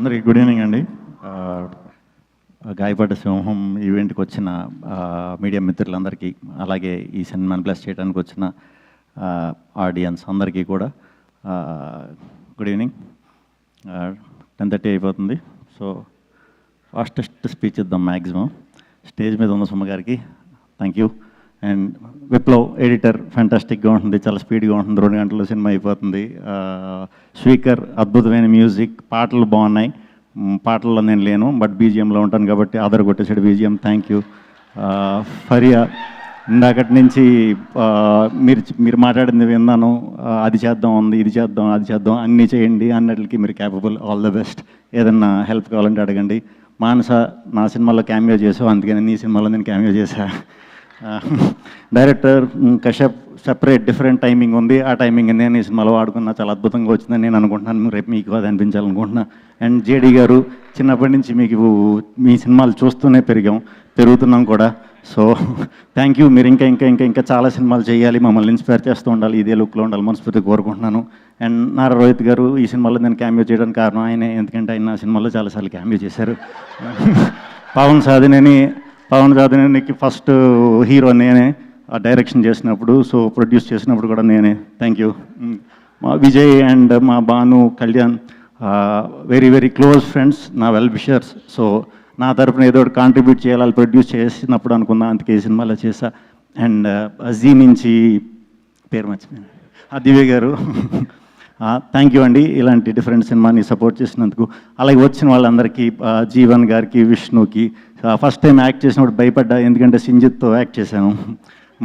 అందరికీ good evening అండి. గాయపడ్డ సింహం ఈవెంట్కి వచ్చిన మీడియా మిత్రులందరికీ, అలాగే ఈ సినిమాని బ్లెస్ చేయడానికి వచ్చిన ఆడియన్స్ అందరికీ కూడా గుడ్ ఈవినింగ్. 10:30 అయిపోతుంది. సో ఫాస్టెస్ట్ స్పీచ్ ఇద్దాం మ్యాక్సిమం. స్టేజ్ మీద ఉన్న సుమ గారికి thank you. And Viplav editor ఫ్యాంటాస్టిక్గా ఉంటుంది, చాలా స్పీడ్గా ఉంటుంది, 2 గంటల్లో సినిమా అయిపోతుంది. స్పీకర్ అద్భుతమైన మ్యూజిక్, పాటలు బాగున్నాయి. పాటల్లో నేను లేను, బట్ బీజిఎంలో ఉంటాను కాబట్టి ఆధార్ కొట్టేసాడు బీజిఎం. Thank you. ఫరియా, ఇందాకటి నుంచి మీరు మాట్లాడింది విన్నాను. అది చేద్దాం ఉంది, ఇది చేద్దాం, అది చేద్దాం, అన్నీ చేయండి అన్నట్లకి మీరు క్యాపబుల్. All the best. ఏదన్నా హెల్ప్ కావాలంటే అడగండి. మానస, నా సినిమాలో క్యామియో చేసావు, అందుకని నీ సినిమాలో నేను క్యామియో చేశా. Director Kashyap, separate different timing ఉంది. ఆ టైమింగ్ నేను ఈ సినిమాలో వాడుకున్నా, చాలా అద్భుతంగా వచ్చిందని నేను అనుకుంటున్నాను. రేపు మీకు అది అనిపించాలనుకుంటున్నా. అండ్ జేడీ గారు, చిన్నప్పటి నుంచి మీకు మీ సినిమాలు చూస్తూనే పెరుగుతున్నాం కూడా. So thank you. మీరు ఇంకా ఇంకా ఇంకా ఇంకా చాలా సినిమాలు చేయాలి, మమ్మల్ని ఇన్స్పైర్ చేస్తూ ఉండాలి, ఇదే లుక్లో ఉండాలి మనస్ఫూర్తిగా కోరుకుంటున్నాను. అండ్ నారా రోహిత్ గారు, ఈ సినిమాలో నేను క్యామియో చేయడానికి కారణం ఆయనే, ఎందుకంటే ఆయన నా సినిమాలో చాలాసార్లు క్యామియో చేశారు. పవన్ సాధినేనికి ఫస్ట్ హీరో నేనే, డైరెక్షన్ చేసినప్పుడు, సో ప్రొడ్యూస్ చేసినప్పుడు కూడా నేనే. Thank you. మా విజయ్ అండ్ మా Bhanu, Kalyan very very close friends, నా వెల్ విషర్స్. సో నా తరపున ఏదో ఒకటి కాంట్రిబ్యూట్ చేయాలి, ప్రొడ్యూస్ చేసినప్పుడు అనుకున్నా, అందుకే ఈ సినిమాలో చేశా. అండ్ అజీ నుంచి పేరు మర్చిపోయాను, దివ్య గారు, థ్యాంక్ యూ అండి, ఇలాంటి డిఫరెంట్ సినిమాని సపోర్ట్ చేసినందుకు. అలాగే వచ్చిన వాళ్ళందరికీ, జీవన్ గారికి, విష్ణుకి. ఫస్ట్ టైం యాక్ట్ చేసినప్పుడు భయపడ్డా, ఎందుకంటే సింజిత్తో యాక్ట్ చేశాను.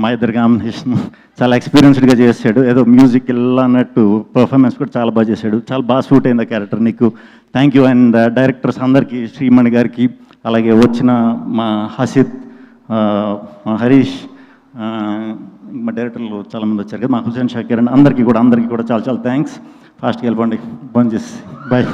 మా ఇద్దరు కాంబినేషన్ చాలా ఎక్స్పీరియన్స్డ్గా చేశాడు, ఏదో మ్యూజిక్ ఇలా అన్నట్టు పర్ఫార్మెన్స్ కూడా చాలా బాగా చేశాడు. చాలా బాగా సూట్ అయింది ఆ క్యారెక్టర్ నీకు. Thank you. అండ్ డైరెక్టర్స్ అందరికీ, శ్రీమణి గారికి, అలాగే వచ్చిన మా హసిత్, మా హరీష్, మా డైరెక్టర్లు చాలామంది వచ్చారు కదా, మా హుసేన్ షాకీర్ అండ్ అందరికీ కూడా చాలా చాలా థ్యాంక్స్. ఫాస్ట్గా వెళ్ళిపోండి, బంద్ చేసి బాయ్.